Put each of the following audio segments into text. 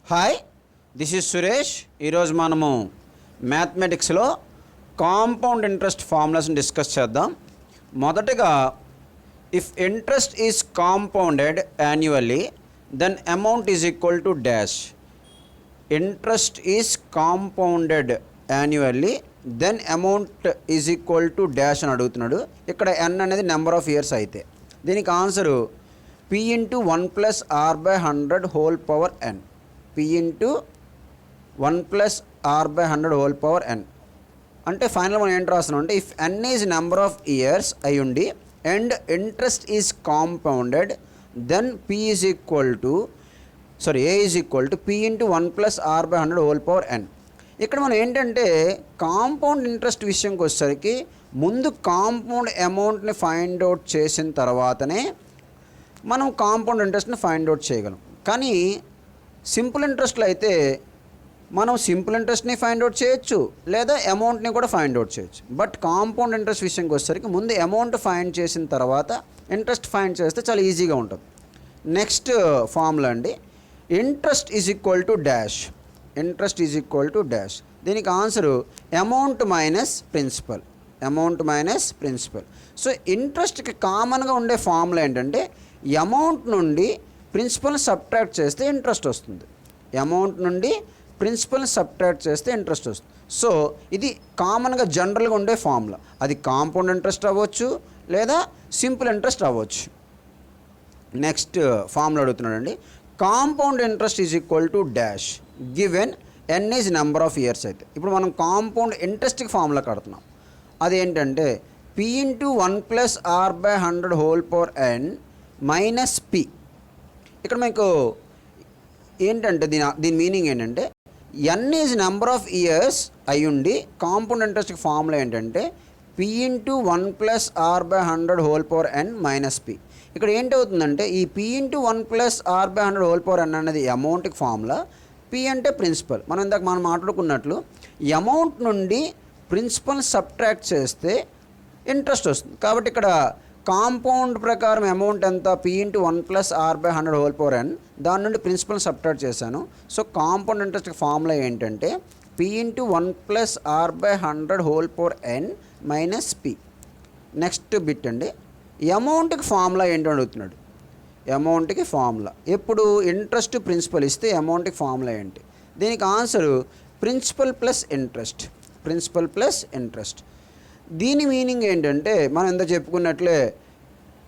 Hi, this is Suresh. ఈరోజు మనము మ్యాథమెటిక్స్లో కాంపౌండ్ ఇంట్రెస్ట్ ఫార్ములాస్ని డిస్కస్ చేద్దాం. మొదటగా, if interest is compounded annually then amount is equal to dash. Interest is compounded annually then amount is equal to dash అని అడుగుతున్నాడు. ఇక్కడ n అనేది నెంబర్ ఆఫ్ ఇయర్స్ అయితే దీనికి answer p into 1 plus are by 100 whole power n. p into 1 plus are by 100 whole power n అంటే final మనం ఏంటి రాస్తున్నాం అంటే if n is number of years అయ్యుండి and interest is compounded then p is equal to A is equal to p into 1 plus are by 100 whole power n. ఇక్కడ మనం ఏంటంటే compound interest విషయంకి వచ్చేసరికి ముందు కాంపౌండ్ అమౌంట్ని ఫైండ్ అవుట్ చేసిన తర్వాతనే మనం కాంపౌండ్ ఇంట్రెస్ట్ని ఫైండ్ అవుట్ చేయగలం. కానీ సింపుల్ ఇంట్రెస్ట్లో అయితే మనం సింపుల్ ఇంట్రెస్ట్ని ఫైండ్ అవుట్ చేయొచ్చు లేదా అమౌంట్ని కూడా ఫైండ్ అవుట్ చేయొచ్చు. బట్ కాంపౌండ్ ఇంట్రెస్ట్ విషయంకి వచ్చేసరికి ముందు అమౌంట్ ఫైండ్ చేసిన తర్వాత ఇంట్రెస్ట్ ఫైండ్ చేస్తే చాలా ఈజీగా ఉంటుంది. నెక్స్ట్ ఫార్ములా అండి, interest is equal to dash. Interest is equal to dash. దీనికి answer amount minus principal. Amount minus principal. So ఇంట్రెస్ట్కి కామన్గా ఉండే ఫార్ములా ఏంటంటే అమౌంట్ నుండి ప్రిన్సిపల్ని సబ్ట్రాక్ట్ చేస్తే ఇంట్రెస్ట్ వస్తుంది. అమౌంట్ నుండి ప్రిన్సిపల్ని సబ్ట్రాక్ట్ చేస్తే ఇంట్రెస్ట్ వస్తుంది. సో ఇది కామన్గా జనరల్గా ఉండే ఫార్ములా. అది కాంపౌండ్ ఇంట్రెస్ట్ అవ్వచ్చు లేదా సింపుల్ ఇంట్రెస్ట్ అవ్వచ్చు. నెక్స్ట్ ఫార్ములా అడుగుతున్నాడండి, compound interest is equal to dash given n is number of years. అయితే ఇప్పుడు మనం కాంపౌండ్ ఇంట్రెస్ట్కి ఫార్ములా కడుతున్నాం. అదేంటంటే p into 1 plus are by 100 whole power n minus p. ఇక్కడ మీకు ఏంటంటే దీని మీనింగ్ ఏంటంటే n is number of years అయ్యుండి కాంపౌండ్ ఇంట్రెస్ట్కి ఫార్ములా ఏంటంటే p into 1 plus are by 100 whole power n minus p. ఇక్కడ ఏంటవుతుందంటే ఈ p into 1 plus are by 100 whole power n అనేది అమౌంట్కి ఫార్ములా, p అంటే ప్రిన్సిపల్. మనం మాట్లాడుకున్నట్లు అమౌంట్ నుండి ప్రిన్సిపల్ సబ్ట్రాక్ట్ చేస్తే ఇంట్రెస్ట్ వస్తుంది. కాబట్టి ఇక్కడ కాంపౌండ్ ప్రకారం అమౌంట్ ఎంత, p into 1 plus are by 100 whole power n, దాని నుండి ప్రిన్సిపల్ సబ్ట్రాక్ట్ చేశాను. సో కాంపౌండ్ ఇంట్రెస్ట్ ఫార్ములా ఏంటంటే p into 1 plus are by 100 whole power n minus p. Next bit అండి, అమౌంట్కి ఫార్ములా ఏంటో అడుగుతున్నాడు. అమౌంట్కి ఫార్ములా ఎప్పుడు ఇంట్రెస్ట్ ప్రిన్సిపల్ ఇస్తే అమౌంట్కి ఫార్ములా ఏంటి? దీనికి answer principal plus interest. Principal plus interest. దీని మీనింగ్ ఏంటంటే మనం ఎంత చెప్పుకున్నట్లే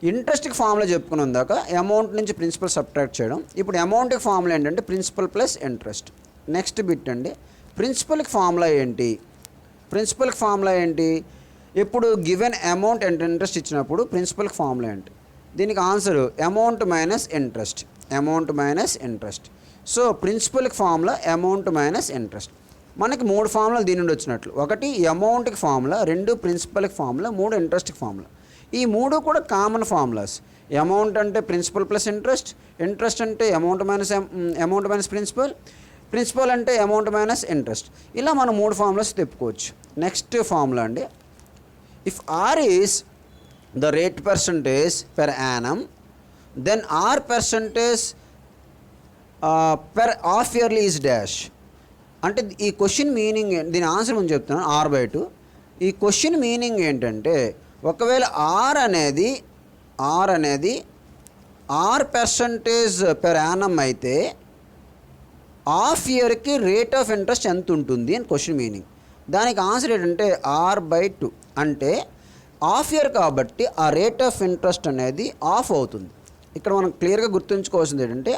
ఇంట్రెస్ట్కి ఫార్ములా చెప్పుకున్నాం దాకా అమౌంట్ నుంచి ప్రిన్సిపల్ సబ్ట్రాక్ట్ చేయడం. ఇప్పుడు అమౌంట్కి ఫార్ములా ఏంటంటే principal plus interest. Next bit అండి, ప్రిన్సిపల్కి ఫార్ములా ఏంటి? ప్రిన్సిపల్కి ఫార్ములా ఏంటి? ఇప్పుడు గివెన్ అమౌంట్ అండ్ ఇంట్రెస్ట్ ఇచ్చినప్పుడు ప్రిన్సిపల్కి ఫార్ములా ఏంటి? దీనికి answer amount minus interest. Amount minus interest. So ప్రిన్సిపల్కి ఫార్ములా అమౌంట్ మైనస్ ఇంట్రెస్ట్. మనకి 3 ఫార్ములాలు దీని నుండి వచ్చినట్లు. 1 అమౌంట్కి ఫార్ములా, 2 ప్రిన్సిపల్కి ఫార్ములా, 3 ఇంట్రెస్ట్కి ఫార్ములా. ఈ 3 కూడా కామన్ ఫార్ములాస్. అమౌంట్ అంటే ప్రిన్సిపల్ ప్లస్ ఇంట్రెస్ట్, ఇంట్రెస్ట్ అంటే అమౌంట్ మైనస్ ప్రిన్సిపల్, ప్రిన్సిపల్ అంటే అమౌంట్ మైనస్ ఇంట్రెస్ట్. ఇలా మనం 3 ఫార్ములాస్ తెప్పుకోవచ్చు. నెక్స్ట్ ఫార్ములా అండి, if are is the rate percentage per annum then r percentage per half yearly is dash. అంటే ఈ question meaning, దీని answer ముందు చెప్తున్నాను, r/2. ఈ క్వశ్చన్ మీనింగ్ ఏంటంటే ఒకవేళ r అనేది r పర్సంటేజ్ పెర్ యానం అయితే హాఫ్ ఇయర్కి రేట్ ఆఫ్ ఇంట్రెస్ట్ ఎంత ఉంటుంది అని క్వశ్చన్ మీనింగ్. దానికి ఆన్సర్ ఏంటంటే r/2. అంటే హాఫ్ ఇయర్ కాబట్టి ఆ రేట్ ఆఫ్ ఇంట్రెస్ట్ అనేది ఆఫ్ అవుతుంది. ఇక్కడ మనం క్లియర్గా గుర్తుంచుకోవాల్సింది ఏంటంటే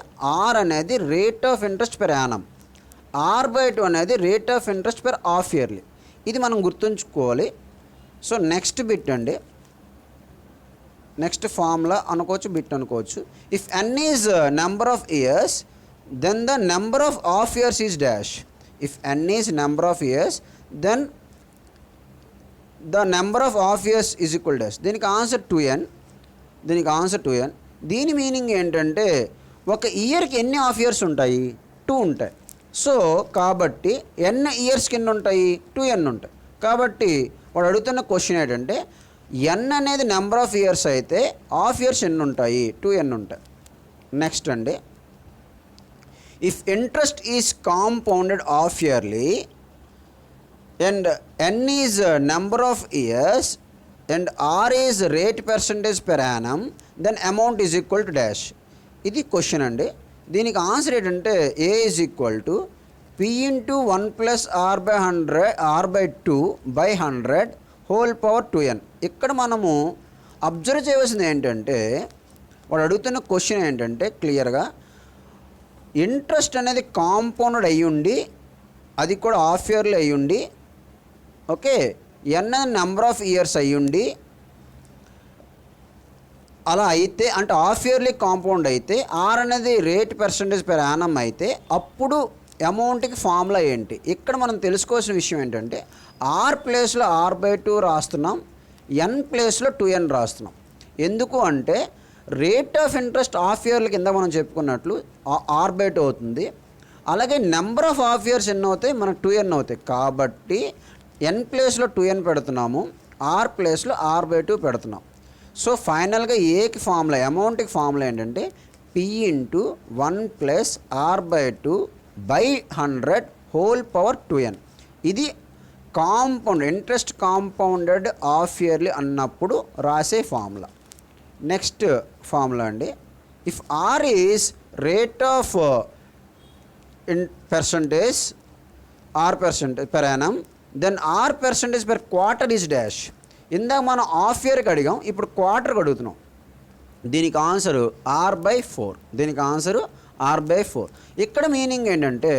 r అనేది rate of interest per annum, r/2 అనేది rate of interest per half yearly. ఇది మనం గుర్తుంచుకోవాలి. సో నెక్స్ట్ బిట్ అండి, నెక్స్ట్ ఫార్ములా అనుకోవచ్చు, బిట్ అనుకోవచ్చు. If n is number of years then the number of half years is dash. If n is number of years then the number of half years is equal dash. దీనికి answer 2n. దీని meaning ఏంటంటే ఒక ఇయర్కి ఎన్ని half years ఉంటాయి? 2 ఉంటాయి. So కాబట్టి n ఇయర్స్కి ఎన్ని ఉంటాయి? 2n ఉంటాయి. కాబట్టి వాడు అడుగుతున్న క్వశ్చన్ ఏంటంటే n అనేది నెంబర్ ఆఫ్ ఇయర్స్ అయితే హాఫ్ ఇయర్స్ ఎన్ని ఉంటాయి? 2n ఉంటాయి. నెక్స్ట్ అండి, if interest is compounded of yearly and n is number of years and are is rate percentage per annum then amount is equal to dash. ఇది question అండి. దీనికి answer ఏంటంటే A is equal to P into 1 plus r/2/100 whole power 2n. ఇక్కడ మనము observe చేయవలసింది ఏంటంటే వాడు అడుగుతున్న క్వశ్చన్ ఏంటంటే క్లియర్గా ఇంట్రెస్ట్ అనేది కాంపౌండెడ్ అయ్యుండి అది కూడా హాఫ్ ఇయర్లీ అయ్యుండి ఓకే ఎన్ అనేది నెంబర్ ఆఫ్ ఇయర్స్ అయ్యుండి అలా అయితే అంటే హాఫ్ ఇయర్లీ కాంపౌండ్ అయితే ఆర్ అనేది రేట్ పర్సంటేజ్ పెర్ యానం అయితే అప్పుడు అమౌంట్కి ఫార్ములా ఏంటి. ఇక్కడ మనం తెలుసుకోవాల్సిన విషయం ఏంటంటే ఆర్ ప్లేస్లో r/2 రాస్తున్నాం, ఎన్ ప్లేస్లో 2n రాస్తున్నాం. ఎందుకు అంటే రేట్ ఆఫ్ ఇంట్రెస్ట్ హాఫ్ ఇయర్ల కింద మనం చెప్పుకున్నట్లు r/2 అవుతుంది. అలాగే నెంబర్ ఆఫ్ హాఫ్ ఇయర్స్ ఎన్ని అవుతాయి, మనకు 2n అవుతాయి. కాబట్టి ఎన్ ప్లేస్లో 2n పెడుతున్నాము, ఆర్ ప్లేస్లో r/2 పెడుతున్నాం. సో ఫైనల్గా ఏకి ఫార్ములా అమౌంట్కి ఫార్ములా ఏంటంటే P into 1 plus r/2/100 whole power 2n. ఇది compound interest compounded half yearly అన్నప్పుడు రాసే ఫార్ములా. నెక్స్ట్ ఫార్ములా అండి, if are is rate of percentage per annum then R percentage per quarter is dash. ఇందాక మనం half ఇయర్కి అడిగాం, ఇప్పుడు క్వార్టర్కి అడుగుతున్నాం. దీనికి ఆన్సరు r/4. దీనికి ఆన్సరు r/4. ఇక్కడ మీనింగ్ ఏంటంటే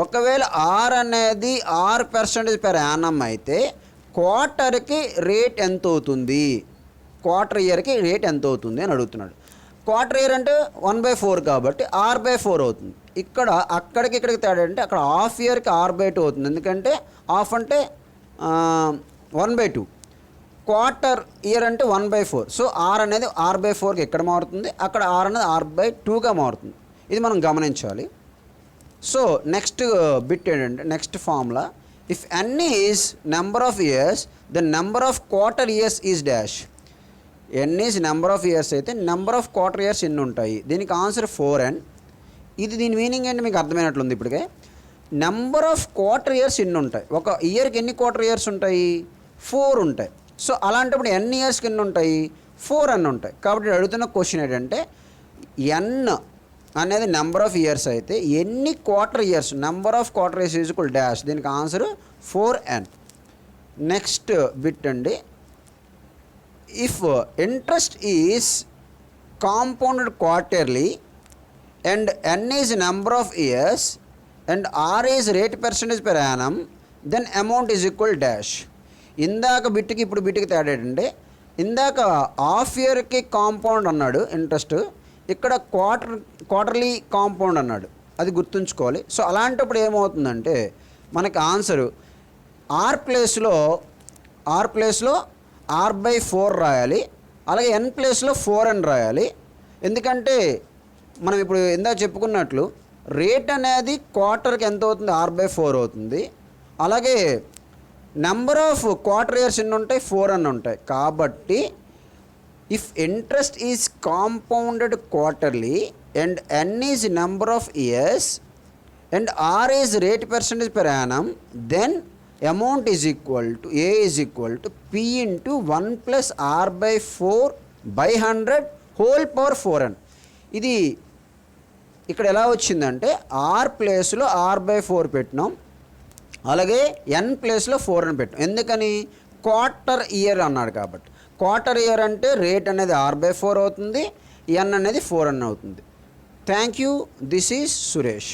ఒకవేళ ఆర్ అనేది r% పెర్ యానం అయితే క్వార్టర్కి రేట్ ఎంత అవుతుంది, క్వార్టర్ ఇయర్కి రేట్ ఎంత అవుతుంది అని అడుగుతున్నాడు. క్వార్టర్ ఇయర్ అంటే 1/4 కాబట్టి r/4 అవుతుంది. ఇక్కడ అక్కడికి ఇక్కడికి తేడా అంటే అక్కడ హాఫ్ ఇయర్కి r/2 అవుతుంది, ఎందుకంటే హాఫ్ అంటే 1/2, క్వార్టర్ ఇయర్ అంటే 1/4. సో ఆర్ అనేది r/4కి ఎక్కడ మారుతుంది, అక్కడ ఆర్ అనేది r/2గా మారుతుంది. ఇది మనం గమనించాలి. సో నెక్స్ట్ బిట్ ఏంటంటే next formula, if n is number of years the number of quarter years is dash. n is number of years అయితే నెంబర్ ఆఫ్ క్వార్టర్ ఇయర్స్ ఎన్ని ఉంటాయి, దీనికి ఆన్సర్ 4n. ఇది దీని మీనింగ్ ఏంటి మీకు అర్థమైనట్లుంది ఇప్పటికే. నెంబర్ ఆఫ్ క్వార్టర్ ఇయర్స్ ఎన్ని ఉంటాయి, ఒక ఇయర్కి ఎన్ని క్వార్టర్ ఇయర్స్ ఉంటాయి, 4 ఉంటాయి. సో అలాంటప్పుడు ఎన్ని ఇయర్స్కి ఎన్ని ఉంటాయి, 4n ఉంటాయి. కాబట్టి అడుగుతున్న క్వశ్చన్ ఏంటంటే n అనేది నెంబర్ ఆఫ్ ఇయర్స్ అయితే ఎన్ని quarter years, number of quarter years is equal dash. దీనికి ఆన్సర్ 4n. నెక్స్ట్ బిట్ అండి, if interest is compounded quarterly and n is number of years and are is rate percentage per annum then amount is equal dash. ఇందాక బిట్కి ఇప్పుడు బిట్కి తేడా ఏంటంటే ఇందాక half ఇయర్కి compound అన్నాడు ఇంట్రెస్ట్, ఇక్కడ క్వార్టర్లీ కాంపౌండ్ అన్నాడు, అది గుర్తుంచుకోవాలి. సో అలాంటప్పుడు ఏమవుతుందంటే మనకి ఆన్సరు ఆర్ ప్లేస్లో r/4 రాయాలి, అలాగే n ప్లేస్లో 4n రాయాలి. ఎందుకంటే మనం ఇప్పుడు ఇందాక చెప్పుకున్నట్లు రేట్ అనేది క్వార్టర్కి ఎంత అవుతుంది, r/4 అవుతుంది. అలాగే నెంబర్ ఆఫ్ క్వార్టర్ ఇయర్స్ ఎన్ని ఉంటాయి, 4n ఉంటాయి. కాబట్టి if interest is compounded quarterly and n is number of years and are is rate percentage per annum then amount is equal to A is equal to P into 1 plus r/4/100 whole power 4n. ఇది ఇక్కడ ఎలా వచ్చిందంటే are ప్లేస్లో r/4 పెట్టినాం, అలాగే n ప్లేస్లో 4n పెట్టాం. ఎందుకని, క్వార్టర్ ఇయర్ అన్నాడు కాబట్టి. క్వార్టర్ ఇయర్ అంటే రేట్ అనేది r/4 అవుతుంది, n అనేది 4n అవుతుంది. Thank you. This is Suresh.